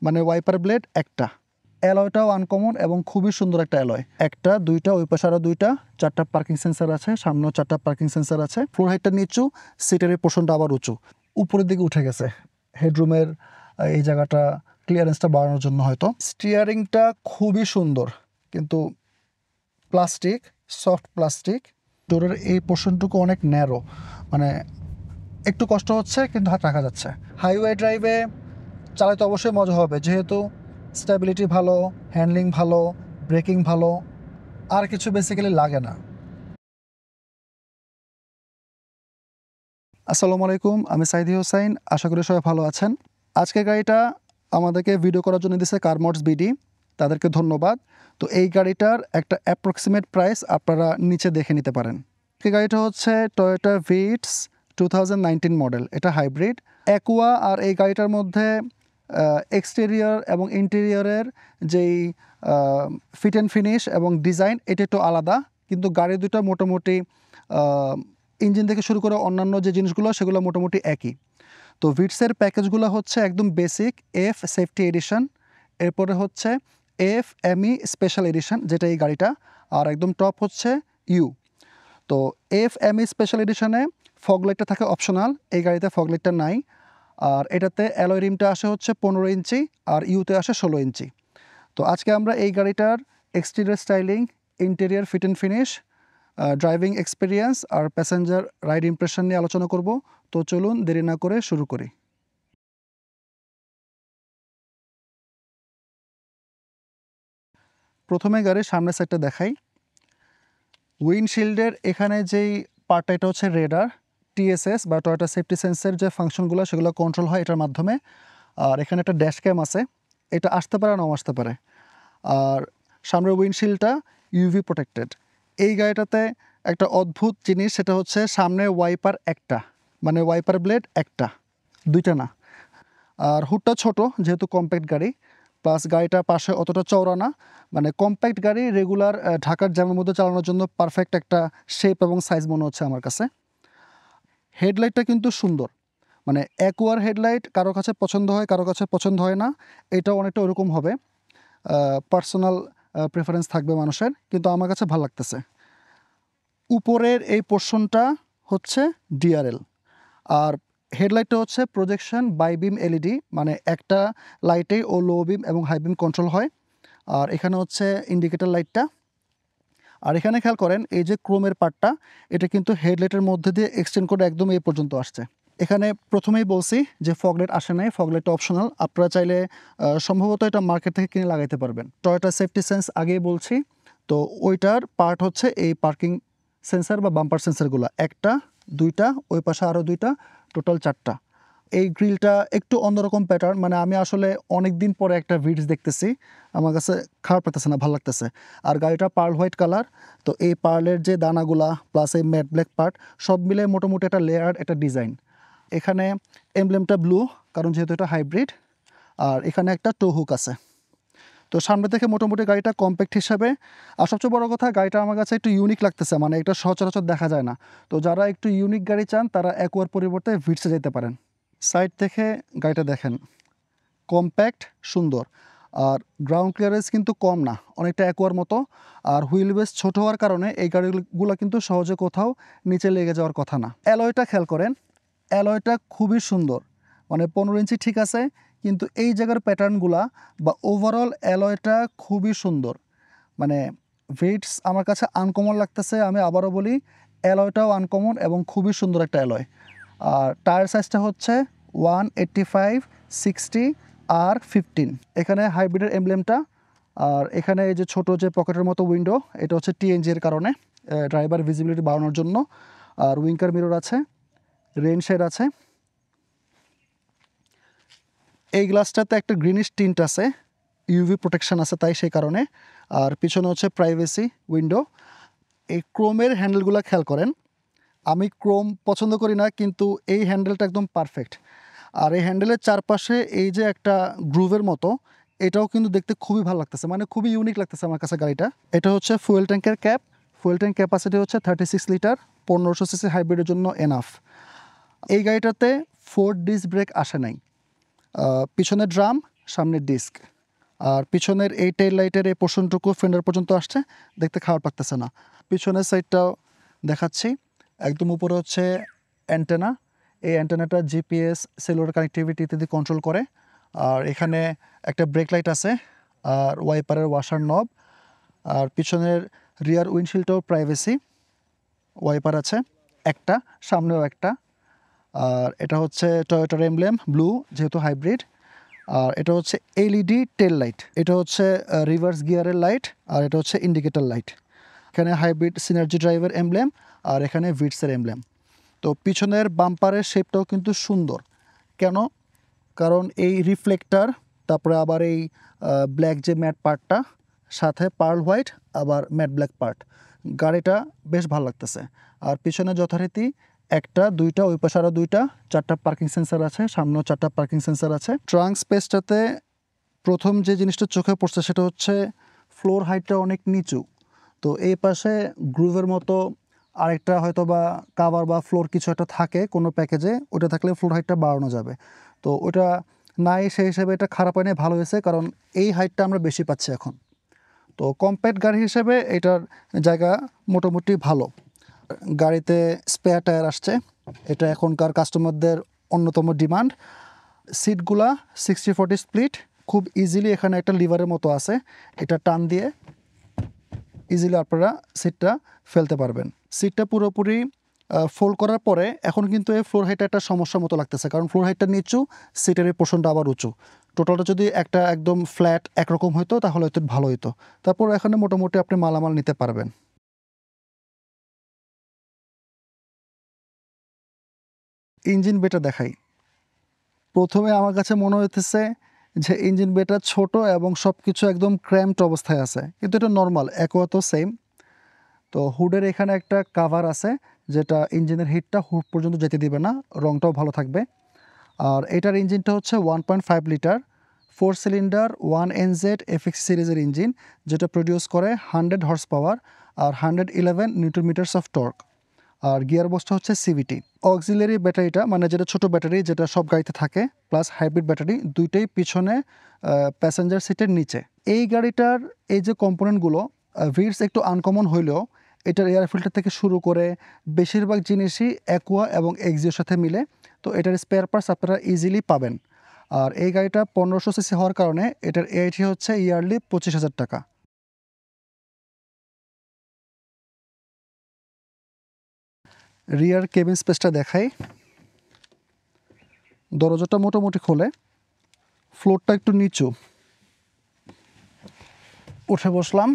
মানে wiper blade একটা। অ্যালয়টাও uncommon এবং খুবই সুন্দর একটা অ্যালয়। একটা, দুইটা, ওই পাশে আরও দুইটা, 4টা পার্কিং সেন্সার আছে, সামনেও 4টা পার্কিং সেন্সার আছে। ফ্লোর হাইটটা নিচু, সিটের এই পোর্শনটা আবার উঁচু, উপরের দিকে উঠে গেছে। হেডরুমের এই জায়গাটা ক্লিয়ারেন্সটা বাড়ানোর জন্য হয়তো। স্টিয়ারিংটা খুবই সুন্দর, কিন্তু প্লাস্টিক, সফট প্লাস্টিক। ডোরের এই পোর্শনটুকু অনেক ন্যারো, মানে একটু কষ্ট হচ্ছে কিন্তু হাত রাখা যাচ্ছে। হাইওয়ে ড্রাইভে চালাতে অবশ্যই মজা হবে, যেহেতু স্টেবিলিটি ভালো, হ্যান্ডলিং ভালো, ব্রেকিং ভালো, আর কিছু বেসিক্যালি লাগে না। আসসালামু আলাইকুম, আমি সাইদি হোসাইন। আশা করি সবাই ভালো আছেন। আজকের গাড়িটা আমাদেরকে ভিডিও করার জন্য দিয়েছে কার মোটরস বিডি, তাদেরকে ধন্যবাদ। তো এই গাড়িটার একটা অ্যাপ্রক্সিমেট প্রাইস আপনারা নিচে দেখে নিতে পারেন। এই গাড়িটা হচ্ছে টয়োটা ভিটস 2019 মডেল। এটা হাইব্রিড অ্যাকুয়া। আর এই গাড়িটার মধ্যে এক্সটেরিয়র এবং ইন্টেরিয়রের যেই ফিট অ্যান্ড ফিনিশ এবং ডিজাইন এটা একটু আলাদা, কিন্তু গাড়ি দুটো মোটামুটি ইঞ্জিন থেকে শুরু করে অন্যান্য যে জিনিসগুলো সেগুলো মোটামুটি একই। তো ভিটসের প্যাকেজগুলো হচ্ছে একদম বেসিক এফ সেফটি এডিশন, এরপরে হচ্ছে এফ এমই স্পেশাল এডিশন যেটা এই গাড়িটা, আর একদম টপ হচ্ছে ইউ। তো এফ এমই স্পেশাল এডিশনে ফগলাইটটা থাকে অপশনাল, এই গাড়িতে ফগলাইটটা নাই। আর এটাতে অ্যালয় রিমটা আসে হচ্ছে 15 ইঞ্চি আর ইউতে আসে 16 ইঞ্চি। তো আজকে আমরা এই গাড়িটার exterior styling, interior fit and finish, driving experience আর প্যাসেঞ্জার রাইড ইমপ্রেশন নিয়ে আলোচনা করব। তো চলুন দেরি না করে শুরু করি। প্রথমে গাড়ির সামনের সাইডটা দেখাই। উইন্ডশিল্ডের এখানে যেই পার্টটা, এটা হচ্ছে রেডার, টিএসএস বা টয়োটা সেফটি সেন্সের যে ফাংশনগুলো সেগুলো কন্ট্রোল হয় এটার মাধ্যমে। আর এখানে একটা ড্যাশ ক্যাম আছে, এটা আসতে পারে নাও আসতে পারে। আর সামনের উইন্ডশিল্ডটা ইউভি প্রোটেক্টেড। এই গাড়িটাতে একটা অদ্ভুত জিনিস, সেটা হচ্ছে সামনে ওয়াইপার একটা, মানে ওয়াইপার ব্লেড একটা, দুইটা না। আর হুডটা ছোট, যেহেতু কম্প্যাক্ট গাড়ি, প্লাস গাড়িটা পাশে অতটা চওড়া না। মানে কম্প্যাক্ট গাড়ি রেগুলার ঢাকার জ্যামের মধ্যে চালানোর জন্য পারফেক্ট একটা শেপ এবং সাইজ মনে হচ্ছে আমার কাছে। হেডলাইটটা কিন্তু সুন্দর, মানে অ্যাকুয়ার হেডলাইট কারো কাছে পছন্দ হয়, কারো কাছে পছন্দ হয় না। এটাও অনেকটা ওরকম হবে, পার্সোনাল প্রেফারেন্স থাকবে মানুষের, কিন্তু আমার কাছে ভালো লাগতেছে। উপরের এই পোর্শনটা হচ্ছে ডিআরএল, আর হেডলাইটটা হচ্ছে প্রজেকশন বাই বিম এলইডি, মানে একটা লাইটেই ও লো বিম এবং হাই বিম কন্ট্রোল হয়। আর এখানে হচ্ছে ইন্ডিকেটর লাইটটা। আর এখানে খেয়াল করেন এই যে ক্রোমের পার্টটা, এটা কিন্তু হেডলাইটের মধ্যে দিয়ে এক্সটেন্ড করে একদম এই পর্যন্ত আসছে। এখানে প্রথমেই বলছি যে ফগলাইট আসে নাই, ফগলাইটটা অপশনাল। আপনারা চাইলে সম্ভবত এটা মার্কেট থেকে কিনে লাগাইতে পারবেন। টয়োটা সেফটি সেন্স আগেই বলছি, তো ওইটার পার্ট হচ্ছে এই পার্কিং সেন্সার বা বাম্পার সেন্সারগুলো, একটা, দুইটা, ওই পাশে আরও দুইটা, টোটাল 4টা। এই গ্রিলটা একটু অন্যরকম প্যাটার্ন, মানে আমি আসলে অনেক দিন পরে একটা ভিডস দেখতেছি, আমার কাছে খারাপ লাগতেছে না, ভালো লাগতেছে। আর গাড়িটা পার্ল হোয়াইট কালার, তো এই পার্লের যে দানাগুলা প্লাস এই ম্যাট ব্ল্যাক পার্ট সব মিলে মোটামুটি একটা লেয়ার, একটা ডিজাইন। এখানে এমব্লেমটা ব্লু, কারণ যেহেতু এটা হাইব্রিড। আর এখানে একটা টো হুক আছে। তো সামনে থেকে মোটামুটি গাড়িটা কম্প্যাক্ট হিসাবে। আর সবচেয়ে বড় কথা, গাড়িটা আমার কাছে একটু ইউনিক লাগতেছে, মানে এটা সচরাচর দেখা যায় না। তো যারা একটু ইউনিক গাড়ি চান তারা অ্যাকুয়ার পরিবর্তে ভিটসে যেতে পারেন। সাইড থেকে গাড়িটা দেখেন, কম্প্যাক্ট, সুন্দর। আর গ্রাউন্ড ক্লিয়ারেন্স কিন্তু কম না, অনেকটা অ্যাকুয়ার মতো। আর হুইল বেস ছোটো হওয়ার কারণে এই গাড়িগুলো কিন্তু সহজে কোথাও নিচে লেগে যাওয়ার কথা না। অ্যালয়টা খেয়াল করেন, অ্যালয়টা খুবই সুন্দর, মানে 15 ইঞ্চি ঠিক আছে, কিন্তু এই জায়গার প্যাটার্নগুলা বা ওভারঅল অ্যালয়টা খুবই সুন্দর। মানে ভিটস আমার কাছে আনকমন লাগতেছে। আমি আবারও বলি, অ্যালয়টাও আনকমন এবং খুবই সুন্দর একটা অ্যালয়। আর টায়ার সাইজটা হচ্ছে 185/60R15। এখানে হাইব্রিডের এমব্লেমটা। আর এখানে এই যে ছোটো যে পকেটের মতো উইন্ডো, এটা হচ্ছে টিএনজি এর কারণে, ড্রাইভার ভিজিবিলিটি বাড়ানোর জন্য। আর উইঙ্কার মিরর আছে, রেন শেড আছে। এই গ্লাসটাতে একটা গ্রিনিশ টিন্ট আছে, ইউভি প্রোটেকশন আছে তাই সেই কারণে। আর পিছনে হচ্ছে প্রাইভেসি উইন্ডো। এই ক্রোমের হ্যান্ডেলগুলো খেয়াল করেন, আমি ক্রোম পছন্দ করি না, কিন্তু এই হ্যান্ডেলটা একদম পারফেক্ট। আর এই হ্যান্ডেলের চারপাশে এই যে একটা গ্রুভের মতো, এটাও কিন্তু দেখতে খুবই ভালো লাগতেছে, মানে খুবই ইউনিক লাগতেছে আমার কাছে গাড়িটা। এটা হচ্ছে ফুয়েল ট্যাঙ্কের ক্যাপ। ফুয়েল ট্যাঙ্ক ক্যাপাসিটি হচ্ছে 36 লিটার, 1500 সিসি হাইব্রিডের জন্য এনাফ। এই গাড়িটাতে 4 ডিস্ক ব্রেক আসে নাই। পিছনে ড্রাম, সামনের ডিস্ক। আর পিছনের এই টেল লাইটের এই পোর্শনটুকু ফেন্ডার পর্যন্ত আসছে, দেখতে খারাপ লাগতেছে না। পিছনের সাইডটাও দেখাচ্ছি। একদম উপরে হচ্ছে অ্যান্টেনা। এই অ্যান্টেনাটা জিপিএস, সেলুলার কানেক্টিভিটি ইত্যাদি কন্ট্রোল করে। আর এখানে একটা ব্রেক লাইট আছে, আর ওয়াইপারের ওয়াশার নব। আর পিছনের রিয়ার উইন্ডশিল্ডটাও প্রাইভেসি, ওয়াইপার আছে একটা, সামনেও একটা। আর এটা হচ্ছে টয়োটার এমব্লেম ব্লু, যেহেতু হাইব্রিড। আর এটা হচ্ছে এলইডি টেল লাইট, এটা হচ্ছে রিভার্স গিয়ারের লাইট, আর এটা হচ্ছে ইন্ডিকেটর লাইট। এখানে হাইব্রিড সিনার্জি ড্রাইভের এমব্লেম, আর এখানে ভিটসের এমব্লেম। তো পিছনের বাম্পারের শেপটাও কিন্তু সুন্দর। কেন? কারণ এই রিফ্লেক্টার, তারপরে আবার এই ব্ল্যাক যে ম্যাট পার্টটা, সাথে পার্ল হোয়াইট, আবার ম্যাট ব্ল্যাক পার্ট, গাড়িটা বেশ ভালো লাগতেছে। আর পিছনে যথারীতি একটা, দুইটা, ওই পাশে আরও দুইটা, 4টা পার্কিং সেন্সার আছে, সামনেও 4টা পার্কিং সেন্সার আছে। ট্রাঙ্ক স্পেসটাতে প্রথম যে জিনিসটা চোখে পড়ছে সেটা হচ্ছে ফ্লোর হাইটটা অনেক নিচু। তো এই পাশে গ্রুভের মতো আরেকটা হয়তো বা কাভার বা ফ্লোর কিছু একটা থাকে কোনো প্যাকেজে, ওটা থাকলে ফ্লোর হাইটটা বাড়ানো যাবে। তো ওটা নাই, সেই হিসেবে এটা খারাপ হয় না, ভালো হয়েছে, কারণ এই হাইটটা আমরা বেশি পাচ্ছি এখন। তো কম্প্যাক্ট গাড়ি হিসেবে এটার জায়গা মোটামুটি ভালো। গাড়িতে স্পেয়ার টায়ার আসছে, এটা এখনকার কাস্টমারদের অন্যতম ডিমান্ড। সিটগুলা 60-40 স্প্লিট, খুব ইজিলি এখানে একটা লিভারের মতো আছে, এটা টান দিয়ে ইজিলি আপনারা সিটটা ফেলতে পারবেন। সিটটা পুরোপুরি ফোল্ড করার পরে এখন কিন্তু এই ফ্লোর হাইটটা একটা সমস্যার মতো লাগতেছে, কারণ ফ্লোর হাইটটা নিচু, সিটের এই পোর্শনটা আবার উঁচু। টোটালটা যদি একটা একদম ফ্ল্যাট একরকম হতো তাহলে হয়তো ভালো হতো। তারপর এখানে মোটামুটি আপনি মালামাল নিতে পারবেন। ইঞ্জিন বেটা দেখাই। প্রথমে আমার কাছে মনে হইতেছে যে ইঞ্জিন বেটা ছোট এবং সব কিছু একদম ক্র্যাম্পড অবস্থায় আছে, কিন্তু এটা নর্মাল, একোয়া তো সেম। তো হুডের এখানে একটা কাভার আছে, যেটা ইঞ্জিনের হিটটা হুড পর্যন্ত যেতে দিবে না, রংটাও ভালো থাকবে। আর এটার ইঞ্জিনটা হচ্ছে 1.5 লিটার 4 সিলিন্ডার 1NZ FX সিরিজের ইঞ্জিন, যেটা প্রডিউস করে 100 হর্স পাওয়ার আর 111 নিউটন মিটার্স অফ টর্ক। আর গিয়ার বক্সটা হচ্ছে সিভিটি। অক্সিলারি ব্যাটারিটা, মানে যেটা ছোট ব্যাটারি যেটা সব গাড়িতে থাকে, প্লাস হাইব্রিড ব্যাটারি, দুইটাই পিছনে প্যাসেঞ্জার সিটের নিচে। এই গাড়িটার এই যে কম্পোনেন্টগুলো, ভিটস একটু আনকমন হইলেও এটার এয়ার ফিল্টার থেকে শুরু করে বেশিরভাগ জিনিসই অ্যাকোয়া এবং এক্সিওর সাথে মিলে। তো এটার স্পেয়ার পার্টস আপনারা ইজিলি পাবেন। আর এই গাড়িটা 1500 সিসি হওয়ার কারণে এটার এআইটি হচ্ছে ইয়ারলি 25,000 টাকা। রিয়ার কেবিন স্পেসটা দেখাই। দরজাটা মোটামুটি খোলে, ফ্লোরটা একটু নিচু, উঠে বসলাম।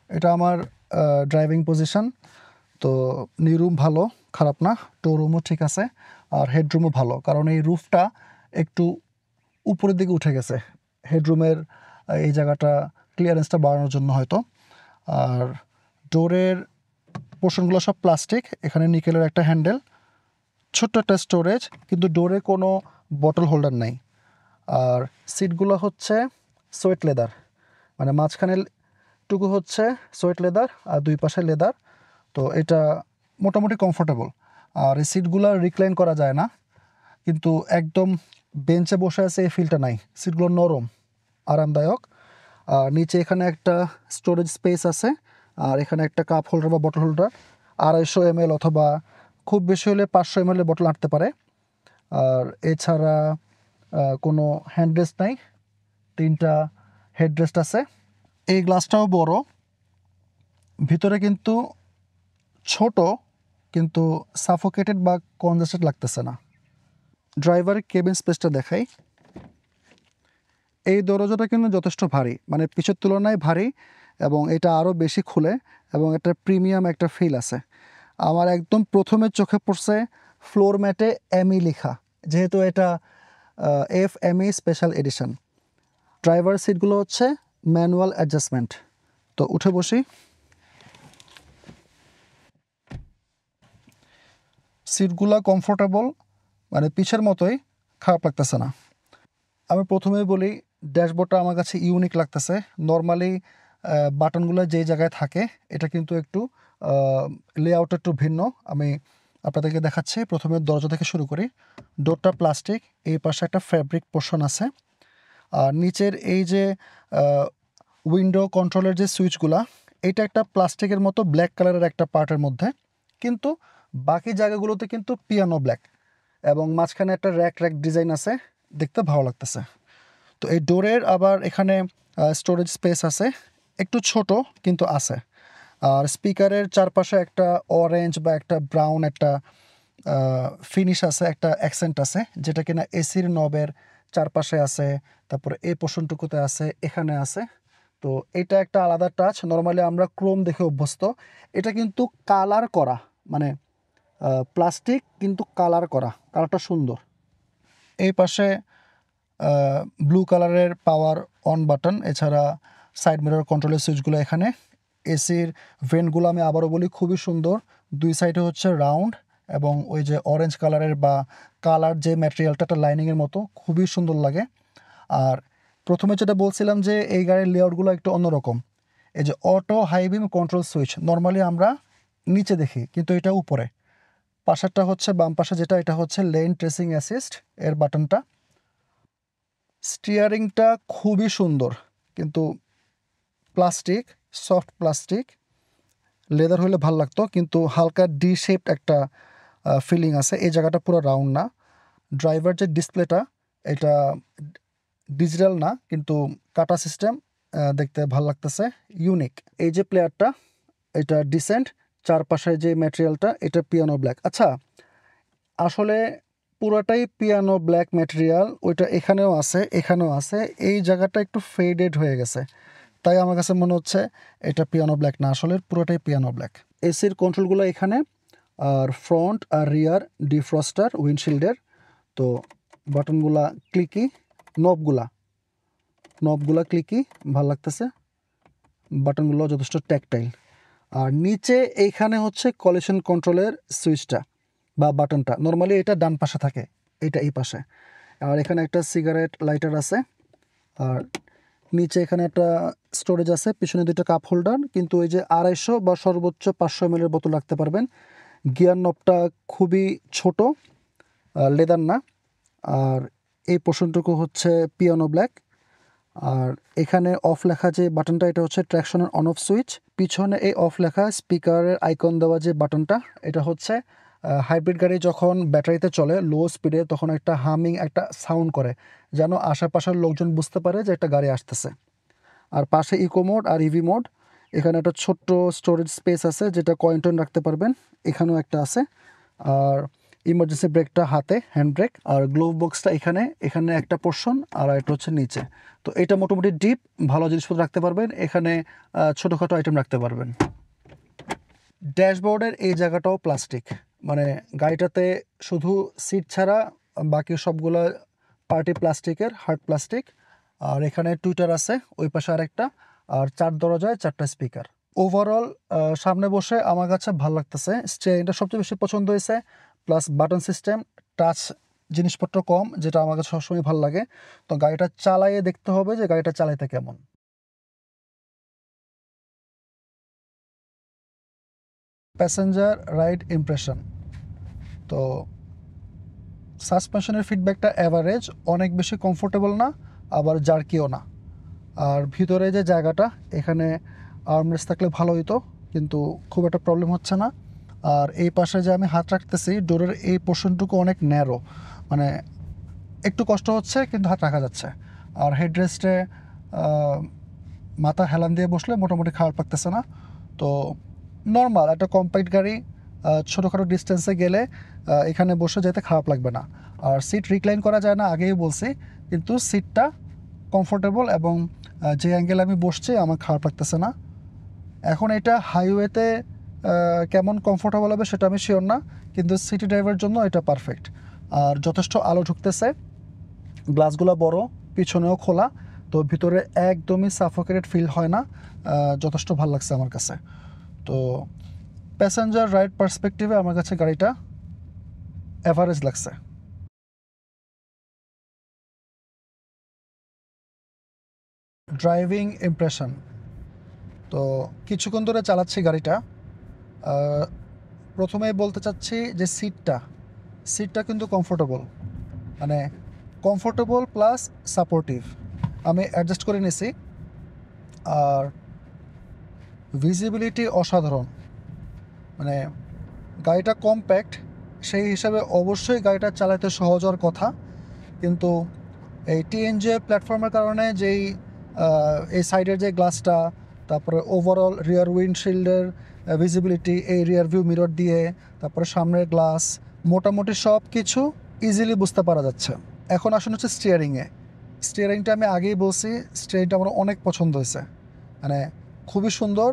এটা আমার ড্রাইভিং পজিশন। তো নিরুম ভালো, খারাপ না, টোরুমও ঠিক আছে, আর হেডরুমও ভালো, কারণ এই রুফটা একটু উপরের দিকে উঠে গেছে, হেডরুমের এই জায়গাটা ক্লিয়ারেন্সটা বাড়ানোর জন্য হয়তো। আর ডোরের পোর্শনগুলো সব প্লাস্টিক, এখানে নিকেলের একটা হ্যান্ডেল, ছোট্ট একটা স্টোরেজ, কিন্তু ডোরে কোনো বটল হোল্ডার নাই। আর সিটগুলো হচ্ছে সোয়েট লেদার, মানে মাঝখানে টুকু হচ্ছে সোয়েট লেদার আর দুই পাশে লেদার। তো এটা মোটামুটি কমফোর্টেবল। আর এই সিটগুলো রিক্লাইন করা যায় না, কিন্তু একদম বেঞ্চে বসে আছে এই ফিলটা নাই, সিটগুলো নরম, আরামদায়ক। আর নিচে এখানে একটা স্টোরেজ স্পেস আছে, আর এখানে একটা কাপ হোল্ডার বা বটল হোল্ডার, 250 ml অথবা খুব বেশি হলে 500 ml বটল আনতে পারে। আর এছাড়া কোনো হ্যান্ডরেস্ট নাই, 3টা হেডরেস্ট আছে। এই গ্লাসটাও বড়, ভিতরে কিন্তু ছোট, কিন্তু সাফোকেটেড বা কনজেস্টেড লাগতেছে না। ড্রাইভারের কেবিন স্পেসটা দেখাই। এই দরজাটা কিন্তু যথেষ্ট ভারী, মানে পিছের তুলনায় ভারী, এবং এটা আরও বেশি খুলে এবং একটা প্রিমিয়াম একটা ফিল আছে। আমার একদম প্রথমে চোখে পড়ছে ফ্লোর ম্যাটে এমই লেখা, যেহেতু এটা FME স্পেশাল এডিশন। ড্রাইভার সিটগুলো হচ্ছে ম্যানুয়াল অ্যাডজাস্টমেন্ট। তো উঠে বসি। সিটগুলা কমফোর্টেবল, মানে পিছের মতোই, খারাপ লাগতেছে না। আমি প্রথমেই বলি, ড্যাশবোর্ডটা আমার কাছে ইউনিক লাগতেছে। নর্মালি বাটনগুলো যেই জায়গায় থাকে, এটা কিন্তু একটু লেআউট একটু ভিন্ন। আমি আপনাদেরকে দেখাচ্ছি। প্রথমে দরজা থেকে শুরু করি। ডোরটা প্লাস্টিক, এই পাশে একটা ফ্যাব্রিক পোর্শন আছে। আর নিচের এই যে উইন্ডো কন্ট্রোলের যে সুইচগুলা, এটা একটা প্লাস্টিকের মতো ব্ল্যাক কালারের একটা পার্টের মধ্যে, কিন্তু বাকি জায়গাগুলোতে কিন্তু পিয়ানো ব্ল্যাক, এবং মাঝখানে একটা র্যাক র্যাক ডিজাইন আছে, দেখতে ভালো লাগতেছে। তো এই ডোরের আবার এখানে স্টোরেজ স্পেস আছে, একটু ছোট কিন্তু আছে। আর স্পিকারের চারপাশে একটা অরেঞ্জ বা একটা ব্রাউন একটা ফিনিশ আছে, একটা অ্যাকসেন্ট আছে, যেটা কিনা এসির নবের চারপাশে আছে, তারপরে এই পোর্শনটুকুতে আছে, এখানে আছে। তো এটা একটা আলাদা টাচ। নর্মালি আমরা ক্রোম দেখে অভ্যস্ত, এটা কিন্তু কালার করা, মানে প্লাস্টিক কিন্তু কালার করা, কালারটা সুন্দর। এই পাশে ব্লু কালারের পাওয়ার অন বাটন, এছাড়া সাইড মিরর কন্ট্রোলের সুইচগুলো এখানে। এসির ভেন্টগুলো আমি আবারও বলি খুবই সুন্দর, দুই সাইডে হচ্ছে রাউন্ড, এবং ওই যে অরেঞ্জ কালারের বা কালার যে ম্যাটেরিয়ালটা, একটা লাইনিংয়ের মতো, খুবই সুন্দর লাগে। আর প্রথমে যেটা বলছিলাম যে এই গাড়ির লেআউটগুলো একটু অন্যরকম। এই যে auto high beam control switch normally আমরা নিচে দেখি, কিন্তু এটা উপরে। পাশেরটা হচ্ছে বাম পাশে যেটা, এটা হচ্ছে লেন ট্রেসিং অ্যাসিস্ট এর বাটনটা। স্টিয়ারিংটা খুবই সুন্দর, কিন্তু প্লাস্টিক, সফট প্লাস্টিক, লেদার হলে ভাল লাগতো, কিন্তু হালকা ডি শেপড একটা ফিলিং আছে, এই জায়গাটা পুরো রাউন্ড না। ড্রাইভার যে ডিসপ্লেটা, এটা ডিজিটাল না, কিন্তু কাটা সিস্টেম, দেখতে ভাল লাগতেছে, ইউনিক। এই যে প্লেয়ারটা, এটা ডিসেন্ট, চারপাশে যে ম্যাটেরিয়ালটা, এটা পিয়ানো ব্ল্যাক। আচ্ছা, আসলে পুরাটাই পিয়ানো ব্ল্যাক ম্যাটেরিয়াল, ওইটা এখানেও আছে, এখানেও আছে, এই জায়গাটা একটু ফেডেড হয়ে গেছে, তাই আমার কাছে মনে হচ্ছে এটা পিয়ানো ব্ল্যাক না, আসলে পুরোটাই পিয়ানো ব্ল্যাক। এসির কন্ট্রোলগুলো এখানে, আর ফ্রন্ট আর রিয়ার ডিফ্রস্টার উইন্ডশিল্ডের। তো বাটনগুলা ক্লিকি, নবগুলা নবগুলা ক্লিকি, ভাল লাগতেছে, বাটনগুলো যথেষ্ট ট্যাকটাইল। আর নিচে এইখানে হচ্ছে কলিশন কন্ট্রোলের সুইচটা বা বাটনটা, নর্মালি এটা ডান পাশে থাকে, এটা এই পাশে। আর এখানে একটা সিগারেট লাইটার আছে, আর নিচে এখানে একটা স্টোরেজ আছে, পিছনে দুইটা কাপ হোল্ডার, কিন্তু ওই যে 250 বা সর্বোচ্চ 500 ml এর বোতল রাখতে পারবেন। গিয়ার নবটা খুবই ছোট, লেদার না। আর এই পোর্শনটুকু হচ্ছে পিয়ানো ব্ল্যাক। আর এখানে অফ লেখা যে বাটনটা, এটা হচ্ছে ট্র্যাকশনের অন অফ সুইচ। পিছনে এই অফ লেখা স্পিকারের আইকন দেওয়া যে বাটনটা, এটা হচ্ছে হাইব্রিড গাড়ি যখন ব্যাটারিতে চলে লো স্পিডে, তখন একটা হামিং একটা সাউন্ড করে, যেন আশেপাশের লোকজন বুঝতে পারে যে একটা গাড়ি আসতেছে। আর পাশে ইকো মোড আর ইভি মোড। এখানে একটা ছোট্ট স্টোরেজ স্পেস আছে, যেটা কয়েন টয়েন রাখতে পারবেন, এখানেও একটা আছে। আর ইমার্জেন্সি ব্রেকটা হাতে, হ্যান্ড ব্রেক। আর গ্লোভ বক্সটা এখানে, এখানে একটা পোর্শন, আর এটা হচ্ছে নিচে। তো এটা মোটামুটি ডিপ, ভালো জিনিসপত্র রাখতে পারবেন এখানে, ছোটোখাটো আইটেম রাখতে পারবেন। ড্যাশবোর্ডের এই জায়গাটাও প্লাস্টিক, মানে গাড়িটাতে শুধু সিট ছাড়া বাকি সবগুলো পার্টি প্লাস্টিকের, হার্ড প্লাস্টিক। আর এখানে টুইটার আছে, ওই পাশে আরেকটা। আর 4 দরজায় 4টা স্পিকার। ওভারঅল সামনে বসে আমার কাছে ভালো লাগতেছে, স্টিয়ারিংটা সবচেয়ে বেশি পছন্দ হয়েছে, প্লাস বাটন সিস্টেম, টাচ জিনিসপত্র কম, যেটা আমার কাছে সবসময় ভালো লাগে। তো গাড়িটা চালাইয়ে দেখতে হবে যে গাড়িটা চালাইতে কেমন। প্যাসেঞ্জার রাইড ইমপ্রেশন, তো সাসপেনশনের ফিডব্যাকটা অ্যাভারেজ, অনেক বেশি কমফোর্টেবল না, আবার জার্কিও না। আর ভিতরে যে জায়গাটা, এখানে আর্মরেস্ট থাকলে ভালো হতো, কিন্তু খুব একটা প্রবলেম হচ্ছে না। আর এই পাশে যে আমি হাত রাখতেছি, ডোরের এই পোর্শনটুকু অনেক ন্যারো, মানে একটু কষ্ট হচ্ছে, কিন্তু হাত রাখা যাচ্ছে। আর হেডরেস্টে মাথা হেলান দিয়ে বসলে মোটামুটি খারাপ লাগতেছে না। তো নর্মাল একটা কম্প্যাক্ট গাড়ি, ছোটোখাটো ডিস্টেন্সে গেলে এখানে বসে যেতে খারাপ লাগবে না। আর সিট রিক্লাইন করা যায় না, আগেই বলছি, কিন্তু সিটটা কমফোর্টেবল, এবং যে অ্যাঙ্গেলে আমি বসছি আমার খারাপ লাগতেছে না। এখন এটা হাইওয়েতে কেমন কমফোর্টেবল হবে সেটা আমি শিওর না, কিন্তু সিটি ড্রাইভের জন্য এটা পারফেক্ট। আর যথেষ্ট আলো ঢুকতেছে, গ্লাসগুলো বড়, পিছনেও খোলা, তো ভিতরে একদমই সাফোকেটেড ফিল হয় না, যথেষ্ট ভালো লাগছে আমার কাছে। তো প্যাসেঞ্জার রাইড পার্সপেক্টিভে আমার কাছে গাড়িটা অ্যাভারেজ লাগছে। ড্রাইভিং ইমপ্রেশন, তো কিছুক্ষণ ধরে চালাচ্ছি গাড়িটা, প্রথমেই বলতে চাচ্ছি যে সিটটা কিন্তু কমফোর্টেবল, মানে কমফোর্টেবল প্লাস সাপোর্টিভ। আমি অ্যাডজাস্ট করে নিছি। আর ভিজিবিলিটি অসাধারণ, মানে গাড়িটা কম্প্যাক্ট, সেই হিসাবে অবশ্যই গাড়িটা চালাতে সহজ হওয়ার কথা। কিন্তু এই টিএনজে প্ল্যাটফর্মের কারণে যেই এই সাইডের যে গ্লাসটা, তারপরে ওভারঅল রিয়ার উইন্ডশিল্ডের ভিজিবিলিটি, এই রিয়ার ভিউ মিরর দিয়ে, তারপরে সামনের গ্লাস, মোটামুটি সব কিছু ইজিলি বুঝতে পারা যাচ্ছে। এখন আসুন হচ্ছে স্টিয়ারিংটা আমি আগেই বলছি, স্টিয়ারিংটা আমার অনেক পছন্দ হয়েছে, মানে খুবই সুন্দর,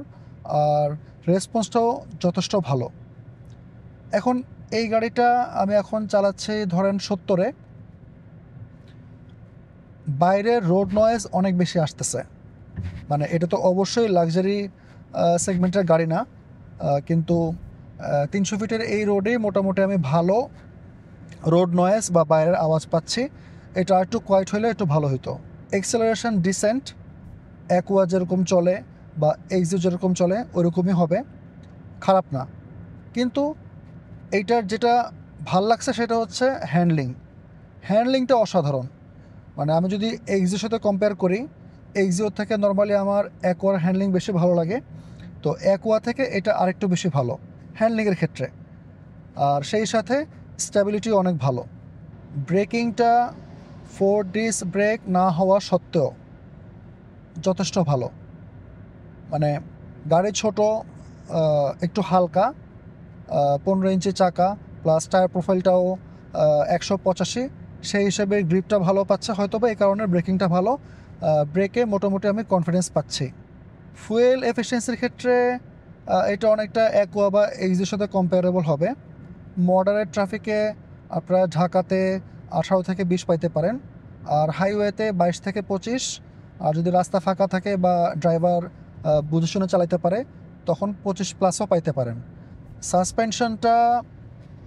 আর রেসপন্সটাও যথেষ্ট ভালো। এখন এই গাড়িটা আমি এখন চালাচ্ছি ধরেন 70-এ। বাইরের রোড নয়েজ অনেক বেশি আসতেছে, মানে এটা তো অবশ্যই লাক্সারি সেগমেন্টের গাড়ি না, কিন্তু 300 ফিটের এই রোডেই মোটামুটি আমি ভালো রোড নয়েজ বা বাইরের আওয়াজ পাচ্ছি। এটা একটু কোয়াইট হলে একটু ভালো হতো। এক্সেলারেশন ডিসেন্ট, অ্যাকুয়া যেরকম চলে বা এক্সিও যেরকম চলে ওইরকমই হবে, খারাপ না। কিন্তু এইটার যেটা ভাল লাগছে সেটা হচ্ছে হ্যান্ডলিংটা অসাধারণ। মানে আমি যদি এক্সিওর সাথে কম্পেয়ার করি, এক্সিওর থেকে নর্মালি আমার অ্যাকোয়ার হ্যান্ডলিং বেশি ভালো লাগে, তো অ্যাকোয়া থেকে এটা আরেকটু বেশি ভালো হ্যান্ডলিংয়ের ক্ষেত্রে। আর সেই সাথে স্ট্যাবিলিটি অনেক ভালো। ব্রেকিংটা 4 ডিস্ক ব্রেক না হওয়া সত্ত্বেও যথেষ্ট ভালো। মানে গাড়ি ছোট, একটু হালকা, 15 ইঞ্চি চাকা, প্লাস টায়ার প্রোফাইলটাও 185, সেই হিসেবে গ্রিপটা ভালো পাচ্ছে হয়তো বা, এই কারণে ব্রেকিংটা ভালো। ব্রেকে মোটামুটি আমি কনফিডেন্স পাচ্ছি। ফুয়েল এফিসিয়েন্সির ক্ষেত্রে এটা অনেকটা অ্যাকোয়া বা এক্সির সাথে কম্পারেবল হবে। মডারেট ট্রাফিকে আপনারা ঢাকাতে 18 থেকে 20 পাইতে পারেন, আর হাইওয়েতে 22 থেকে 25। আর যদি রাস্তা ফাঁকা থাকে বা ড্রাইভার বুঝে শুনে চালাতে পারে তখন 25+ পাইতে পারেন। সাসপেনশনটা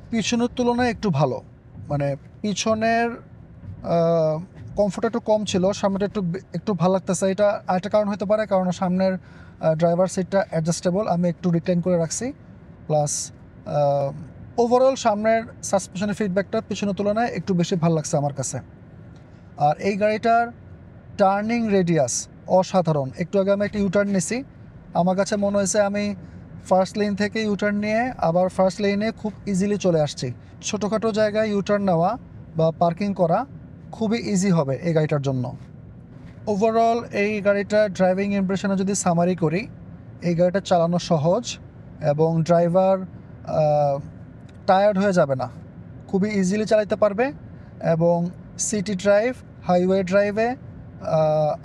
পিছনের তুলনায় একটু ভালো, মানে পিছনের কমফোর্ট একটু কম ছিল, সামনেটা একটু ভালো লাগতেছে। এটা আরেকটা কারণ হতে পারে, কারণ সামনের ড্রাইভার সিটটা অ্যাডজাস্টেবল, আমি একটু রিক্লাইন করে রাখছি। প্লাস ওভারঅল সামনের সাসপেনশনের ফিডব্যাকটা পিছনের তুলনায় একটু বেশি ভালো লাগছে আমার কাছে। আর এই গাড়িটার টার্নিং রেডিয়াস অসাধারণ। একটু আগে আমি একটা ইউটার্ন নিছি, আমার কাছে মনে হয়েছে আমি ফার্স্ট লেন থেকে ইউটার্ন নিয়ে আবার ফার্স্ট লেনে খুব ইজিলি চলে আসছি। ছোটোখাটো জায়গায় ইউটার্ন নেওয়া বা পার্কিং করা খুবই ইজি হবে এই গাড়িটার জন্য। ওভারঅল এই গাড়িটার ড্রাইভিং ইমপ্রেশনে যদি সামারি করি, এই গাড়িটা চালানো সহজ এবং ড্রাইভার টায়ার্ড হয়ে যাবে না, খুবই ইজিলি চালাতে পারবে। এবং সিটি ড্রাইভ, হাইওয়ে ড্রাইভে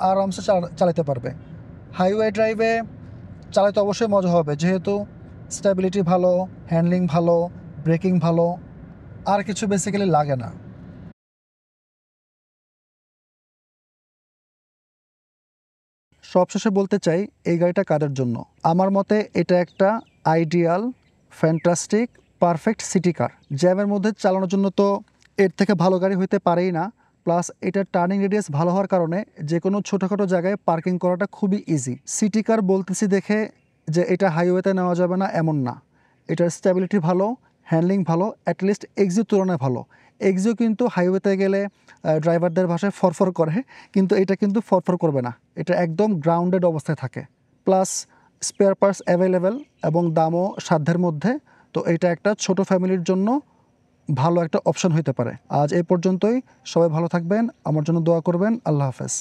আরামসে চালাতে পারবে। হাইওয়ে ড্রাইভে চালাতে অবশ্যই মজা হবে, যেহেতু স্টেবিলিটি ভালো, হ্যান্ডলিং ভালো, ব্রেকিং ভালো, আর কিছু বেসিক্যালি লাগে না। সবশেষে বলতে চাই এই গাড়িটা কাদের জন্য। আমার মতে এটা একটা আইডিয়াল, ফ্যান্টাস্টিক, পারফেক্ট সিটি কার। জ্যামের মধ্যে চালানোর জন্য তো এর থেকে ভালো গাড়ি হইতে পারেই না। প্লাস এটার টার্নিং রেডিয়াস ভালো হওয়ার কারণে যে কোনো ছোটোখাটো জায়গায় পার্কিং করাটা খুবই ইজি। সিটি কার বলতেছি দেখে যে এটা হাইওয়েতে নেওয়া যাবে না এমন না, এটার স্টেবিলিটি ভালো, হ্যান্ডলিং ভালো, অ্যাটলিস্ট এক্সির তুলনায় ভালো। এক্সিও কিন্তু হাইওয়েতে গেলে ড্রাইভারদের ভাষায় ফরফর করে, কিন্তু এটা কিন্তু ফরফর করবে না, এটা একদম গ্রাউন্ডেড অবস্থায় থাকে। প্লাস স্পেয়ার পার্টস অ্যাভেলেবেল এবং দামও সাধ্যের মধ্যে, তো এটা একটা ছোট ফ্যামিলির জন্য ভালো একটা অপশন হতে পারে। আজ এই পর্যন্তই, সবাই ভালো থাকবেন, আমার জন্য দোয়া করবেন। আল্লাহ হাফেজ।